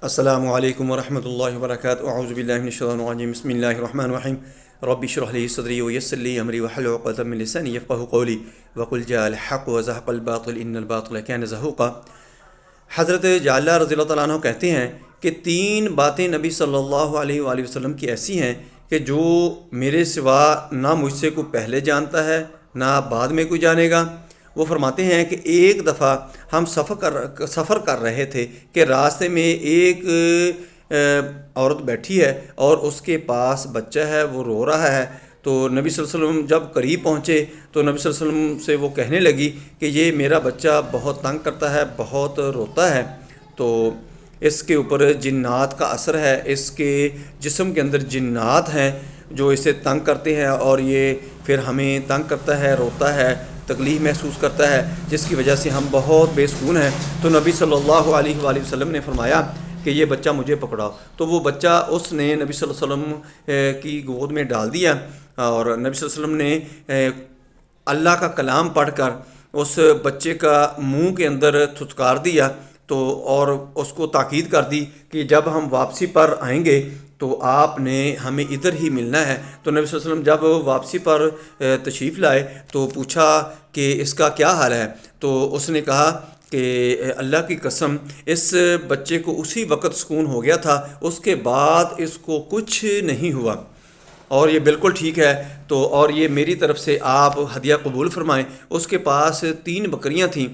السلام علیکم ورحمۃ اللہ وبرکاتہ اعوذ باللہ من الشیطان الرجیم بسم اللہ الرحمن الرحیم رب اشرح لی صدری ویسر لی امری واحلل عقدۃ من لسانی یفقهوا قولی وقل جاء الحق وزهق الباطل ان الباطل كان زهوقا۔ حضرت جعلہ رضی اللہ تعالیٰ عنہ کہتے ہیں کہ تین باتیں نبی صلی اللہ علیہ وآلہ وسلم کی ایسی ہیں کہ جو میرے سوا نہ مجھ سے کوئی پہلے جانتا ہے نہ بعد میں کوئی جانے گا۔ وہ فرماتے ہیں کہ ایک دفعہ ہم سفر کر رہے تھے کہ راستے میں ایک عورت بیٹھی ہے اور اس کے پاس بچہ ہے، وہ رو رہا ہے۔ تو نبی صلی اللہ علیہ وسلم جب قریب پہنچے تو نبی صلی اللہ علیہ وسلم سے وہ کہنے لگی کہ یہ میرا بچہ بہت تنگ کرتا ہے، بہت روتا ہے، تو اس کے اوپر جنات کا اثر ہے، اس کے جسم کے اندر جنات ہیں جو اسے تنگ کرتے ہیں اور یہ پھر ہمیں تنگ کرتا ہے، روتا ہے، تکلیف محسوس کرتا ہے، جس کی وجہ سے ہم بہت بے سکون ہیں۔ تو نبی صلی اللہ علیہ وآلہ وسلم نے فرمایا کہ یہ بچہ مجھے پکڑاؤ۔ تو وہ بچہ اس نے نبی صلی اللہ علیہ وسلم کی گود میں ڈال دیا اور نبی صلی اللہ علیہ وسلم نے اللہ کا کلام پڑھ کر اس بچے کا منہ کے اندر تھتکار دیا تو اور اس کو تاکید کر دی کہ جب ہم واپسی پر آئیں گے تو آپ نے ہمیں ادھر ہی ملنا ہے۔ تو نبی صلی اللہ علیہ وسلم جب واپسی پر تشریف لائے تو پوچھا کہ اس کا کیا حال ہے، تو اس نے کہا کہ اللہ کی قسم اس بچے کو اسی وقت سکون ہو گیا تھا، اس کے بعد اس کو کچھ نہیں ہوا اور یہ بالکل ٹھیک ہے، تو اور یہ میری طرف سے آپ ہدیہ قبول فرمائیں۔ اس کے پاس 3 بکریاں تھیں۔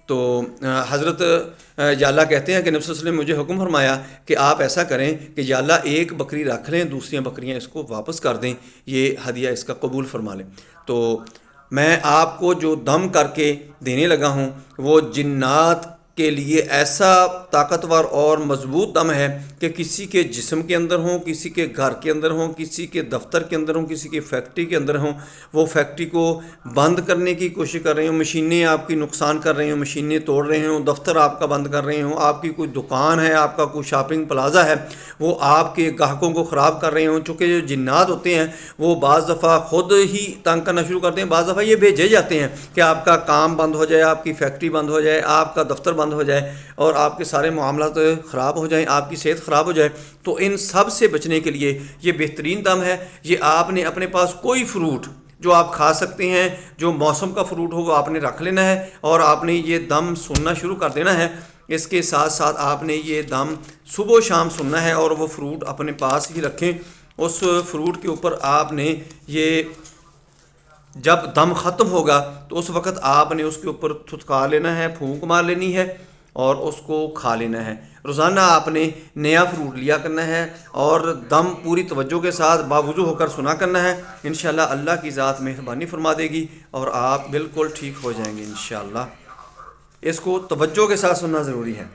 تو حضرت یا اللہ کہتے ہیں کہ نبی صلی اللہ علیہ وسلم نے مجھے حکم فرمایا کہ آپ ایسا کریں کہ یا اللہ ایک بکری رکھ لیں، دوسریاں بکریاں اس کو واپس کر دیں، یہ ہدیہ اس کا قبول فرما لیں۔ تو میں آپ کو جو دم کر کے دینے لگا ہوں وہ جنات کے لیے ایسا طاقتور اور مضبوط دم ہے کہ کسی کے جسم کے اندر ہوں، کسی کے گھر کے اندر ہوں، کسی کے دفتر کے اندر ہوں، کسی کی فیکٹری کے اندر ہوں، وہ فیکٹری کو بند کرنے کی کوشش کر رہے ہوں، مشینیں آپ کی نقصان کر رہی ہوں، مشینیں توڑ رہے ہوں، دفتر آپ کا بند کر رہے ہوں، آپ کی کوئی دکان ہے، آپ کا کوئی شاپنگ پلازا ہے، وہ آپ کے گاہکوں کو خراب کر رہے ہوں۔ چونکہ جو جنات ہوتے ہیں وہ بعض دفعہ خود ہی تنگ کرنا شروع کرتے ہیں، بعض دفعہ یہ بھیجے جاتے ہیں کہ آپ کا کام بند ہو جائے، آپ کی فیکٹری بند ہو جائے، آپ کا دفتر بند ہو جائے اور آپ کے سارے معاملات خراب ہو جائیں، آپ کی صحت خراب ہو جائے۔ تو ان سب سے بچنے کے لیے یہ بہترین دم ہے۔ یہ آپ نے اپنے پاس کوئی فروٹ جو آپ کھا سکتے ہیں، جو موسم کا فروٹ ہو وہ آپ نے رکھ لینا ہے اور آپ نے یہ دم سننا شروع کر دینا ہے۔ اس کے ساتھ ساتھ آپ نے یہ دم صبح و شام سننا ہے اور وہ فروٹ اپنے پاس ہی رکھیں۔ اس فروٹ کے اوپر آپ نے یہ جب دم ختم ہوگا تو اس وقت آپ نے اس کے اوپر تھتکار لینا ہے، پھونک مار لینی ہے اور اس کو کھا لینا ہے۔ روزانہ آپ نے نیا فروٹ لیا کرنا ہے اور دم پوری توجہ کے ساتھ باوضو ہو کر سنا کرنا ہے۔ انشاءاللہ اللہ کی ذات مہربانی فرما دے گی اور آپ بالکل ٹھیک ہو جائیں گے انشاءاللہ۔ اس کو توجہ کے ساتھ سننا ضروری ہے۔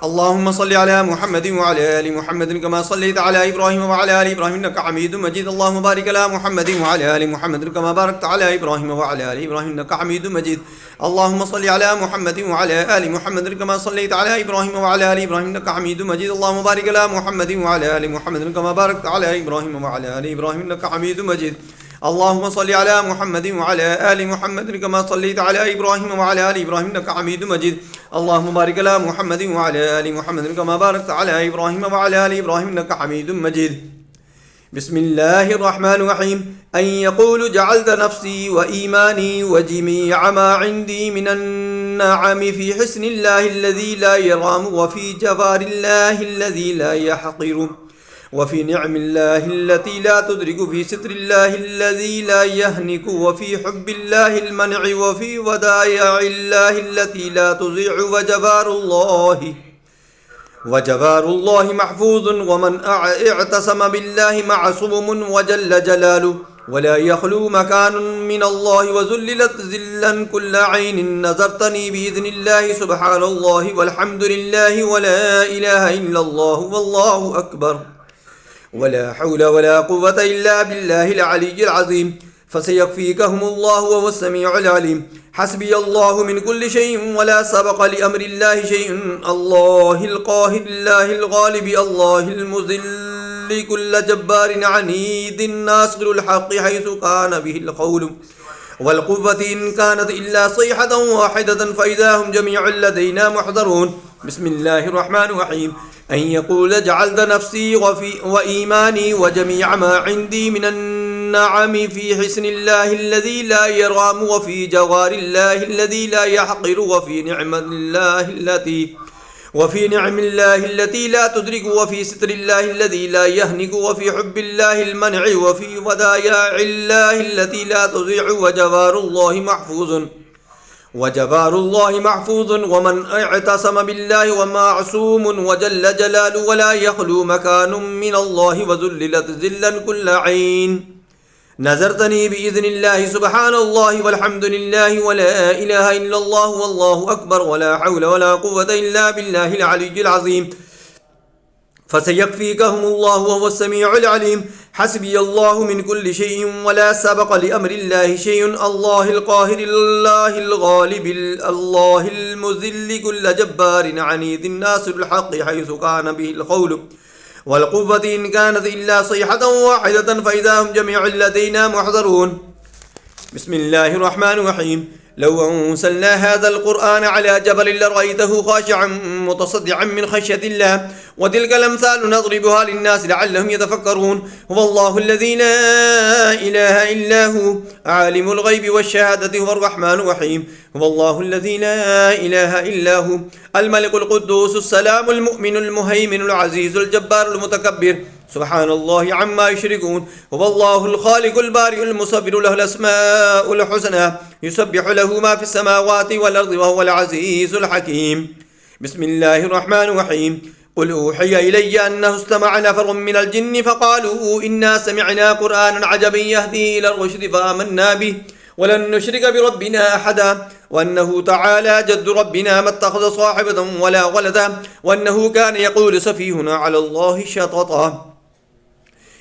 اللهم صل على محمد وعلى آل محمد كما صليت على إبراهيم وعلى آل إبراهيم إنك حميد مجيد اللهم بارك على محمد وعلى آل محمد كما باركت على إبراهيم وعلى آل إبراهيم إنك حميد مجيد اللهم صل على محمد وعلى آل محمد كما صليت على إبراهيم وعلى آل إبراهيم إنك حميد مجيد اللهم بارك على محمد وعلى آل محمد كما باركت على إبراهيم وعلى آل إبراهيم إنك حميد مجيد اللهم صل على محمد وعلى آل محمد كما صليت على إبراهيم وعلى آل إبراهيم إنك حميد مجيد اللهم بارك على محمد وعلى آل محمد كما باركت على إبراهيم وعلى آل إبراهيم إنك حميد مجيد بسم الله الرحمن الرحيم أن يقول جعلت نفسي وإيماني وجميع ما عندي من النعم في حسن الله الذي لا يرام وفي جوار الله الذي لا يحقر وفي نعم الله التي لا تدرك في ستر الله الذي لا يهنك وفي حب الله المنع وفي ودائع الله التي لا تضيع وجبار الله محفوظ ومن اعتصم بالله معصوم وجل جلاله ولا يخلو مكان من الله وذللت ذلا كل عين نظرتني بإذن الله سبحان الله والحمد لله ولا إله إلا الله والله أكبر ولا حول ولا قوة إلا بالله العلي العظيم فسيكفيكهم الله وهو السميع العليم حسبي الله من كل شيء ولا سبق لأمر الله شيء الله القاهر الله الغالب الله المذل كل جبار عنيد الناصر الحق حيث كان به القول والقوة إن كانت إلا صيحة واحدة فإذا هم جميع لدينا محضرون بسم الله الرحمن الرحيم أن يقول جعلت نفسي وإيماني وجميع ما عندي من النعم في حسن الله الذي لا يرام وفي جوار الله الذي لا يحقر وفي نعم الله التي لا تدرك وفي ستر الله الذي لا يهنك وفي حب الله المنع وفي ودايع الله التي لا تضيع وجبار الله محفوظ ومن اعتصم بالله ومعصوم وجل جلاله ولا يخلو مكان من الله وذللت ذلا كل عين نذرتني بإذن الله سبحان الله والحمد لله ولا إله إلا الله والله أكبر ولا حول ولا قوة إلا بالله العلي العظيم فسيكفيكهم الله وهو السميع العليم حسبي الله من كل شيء ولا سبق لأمر الله شيء الله القاهر الله الغالب الله المذل كل جبار عنيد الناصر الحق حيث كان به القول والقوة إن كانت إلا صيحة واحدة فإذا هم جميع لدينا محضرون بسم الله الرحمن الرحيم لو أنزلنا هذا القرآن على جبل لرأيته خاشعا متصدعا من خشية الله وتلك الأمثال نضربها للناس لعلهم يتفكرون هو الله الذي لا إله إلا هو عالم الغيب والشهادة هو الرحمن الرحيم هو الله الذي لا إله إلا هو الملك القدوس السلام المؤمن المهيمن العزيز الجبار المتكبر سبحان الله عما يشركون هو الله الخالق البارئ المصور له الأسماء الحسنى يسبح له ما في السماوات والأرض وهو العزيز الحكيم بسم الله الرحمن الرحيم قل أوحي إلي أنه استمع نفر من الجن فقالوا إنا سمعنا قرآنا عجبا يهدي إلى الرشد فآمنا به ولن نشرك بربنا أحدا وأنه تعالى جد ربنا ما اتخذ صاحبة ولا ولدا وأنه كان يقول سفيهنا على الله شططا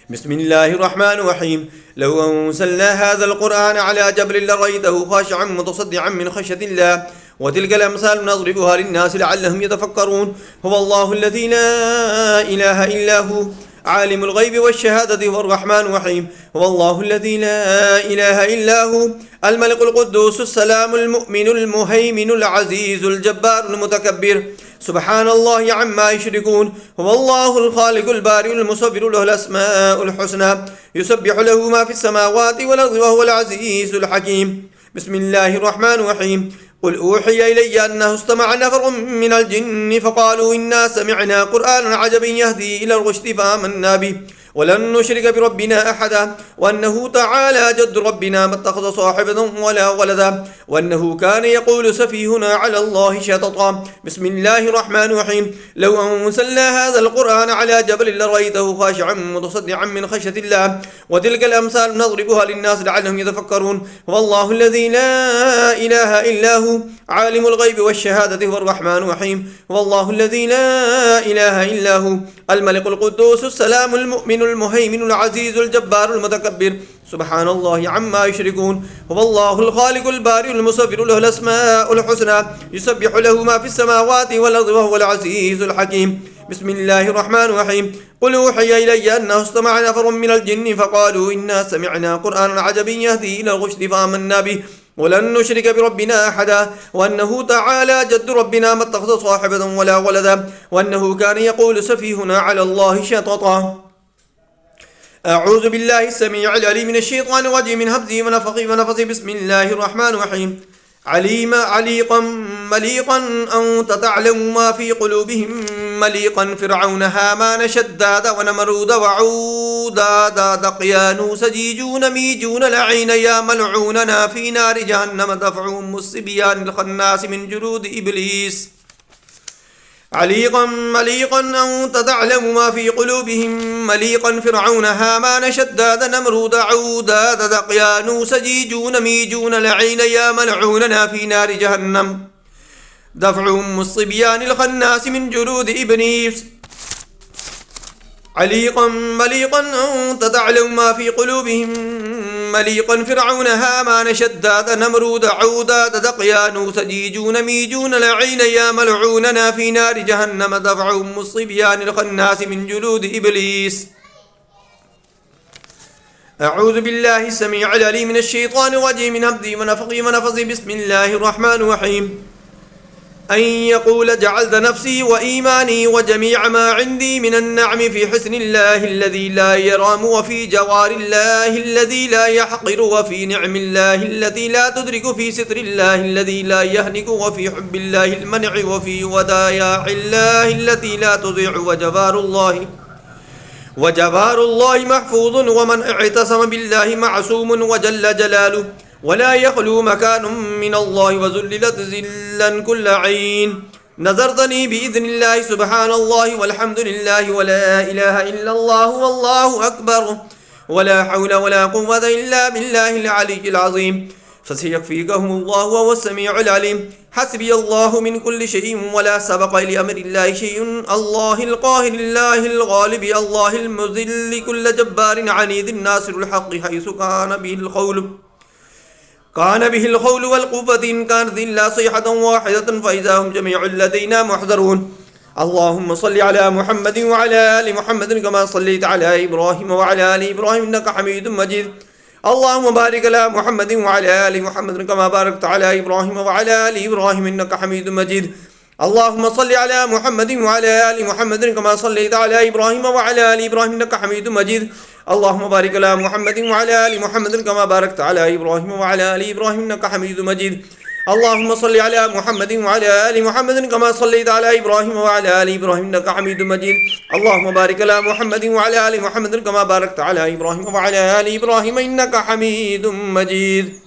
بسم الله الرحمن الرحيم لو أنزلنا هذا القرآن على جبل لرأيته خاشعا متصدعا من خشية الله وتلك الأمثال نضربها للناس لعلهم يتفكرون هو الله الذي لا إله إلا هو عالم الغيب والشهادة هو الرحمن الرحيم هو الله الذي لا إله إلا هو الملك القدوس السلام المؤمن المهيمن العزيز الجبار المتكبر سبحان الله عما يشركون هو الله الخالق البارئ المصور له الأسماء الحسنى يسبح له ما في السماوات والأرض وهو العزيز الحكيم بسم الله الرحمن الرحيم قل أوحي إلي أنه استمع نفر من الجن فقالوا إنا سمعنا قرآنا عجبا يهدي إلى الرشد فآمنا به ولن نشرك بربنا أحدا وأنه تعالى جد ربنا ما اتخذ صاحبة ولا ولدا وأنه كان يقول سفيهنا على الله شططا بسم الله الرحمن الرحيم لو أنزلنا هذا القرآن على جبل لرأيته خاشعا متصدعا من خشية الله وتلك الأمثال نضربها للناس لعلهم يتفكرون هو الله الذي لا إله إلا هو عالم الغيب والشهادة هو الرحمن الرحيم هو الله الذي لا إله إلا هو الملك القدوس السلام المؤمن المهيمن العزيز الجبار المتكبر سبحان الله عما يشركون هو الله الخالق البارئ المصور له الأسماء الحسنى يسبح له ما في السماوات والأرض وهو العزيز الحكيم بسم الله الرحمن الرحيم قل أوحي إلي أنه استمع نفر من الجن فقالوا إنا سمعنا قرآنا عجبا يهدي إلى الرشد فآمنا به ولن نشرك بربنا أحدا وأنه تعالى جد ربنا ما اتخذ صاحبة ولا ولدا وأنه كان يقول سفيهنا على الله شططا أعوذ بالله السميع العليم من الشيطان الرجيم من همزه ونفخه بسم الله الرحمن الرحيم عليقا مليقا أنت تعلم ما في قلوبهم مليقا فرعون هامان شداد ونمرود وعوداد دقيانوس جيجون ميجون لعين يا ملعوننا في نار جهنم دفعهم الصبيان الخناس من جلود إبليس عليقا مليقا أنت تعلم ما في قلوبهم مليقا فرعون هامان شداد نمرود عوداد دقيانوس جيجون ميجون لعين يا ملعوننا في نار جهنم دفعهم الصبيان الخناس من جلود إبليس عليقا مليقا أنت تعلم ما في قلوبهم مليقا فرعون هامان شداد نمرود عوداد دقيانوس جيجون ميجون لعين يا ملعوننا في نار جهنم دفعهم الصبيان الخناس من جلود إبليس أعوذ بالله السميع العليم من الشيطان الرجيم من همزه ونفخه بسم الله الرحمن الرحيم أن يقول جعلت نفسي وإيماني وجميع ما عندي من النعم في حسن الله الذي لا يرام، وفي جوار الله الذي لا يحقر، وفي نعم الله التي لا تدرك، في ستر الله الذي لا يهنك، وفي حب الله المنع، وفي ودايا الله التي لا تضيع، وجبار الله محفوظ، ومن اعتصم بالله معصوم وجل جلاله، ولا يخلو مكان من الله وذللت ذلا كل عين. نذرتني بإذن الله سبحان الله والحمد لله ولا إله إلا الله والله أكبر، ولا حول ولا قوة إلا بالله العلي العظيم. فسيكفيكهم الله وهو السميع العليم. حسبي الله من كل شيء ولا سبق لأمر الله شيء. الله القاهر الله الغالب الله المذل كل جبار عنيد الناصر الحق حيث كان به الخول والقوة إن كانت إلا صيحة واحدة فإذا هم جميع لدينا محضرون. اللهم صل على محمد وعلى آل محمد كما صليت على إبراهيم وعلى آل إبراهيم إنك حميد مجيد. اللهم بارك على محمد وعلى آل محمد كما باركت على إبراهيم وعلى آل إبراهيم إنك حميد مجيد. اللهم صل على محمد وعلى آل محمد كما صليت على إبراهيم وعلى آل إبراهيم إنك حميد مجيد. اللهم بارك على محمد وعلى آل محمد كما باركت على إبراهيم وعلى آل إبراهيم إنك حميد مجيد. اللهم صل على محمد وعلى آل محمد كما صليت على إبراهيم وعلى آل إبراهيم إنك حميد مجيد. اللهم بارك على محمد وعلى آل محمد كما باركت على إبراهيم وعلى آل إبراهيم إنك حميد مجيد.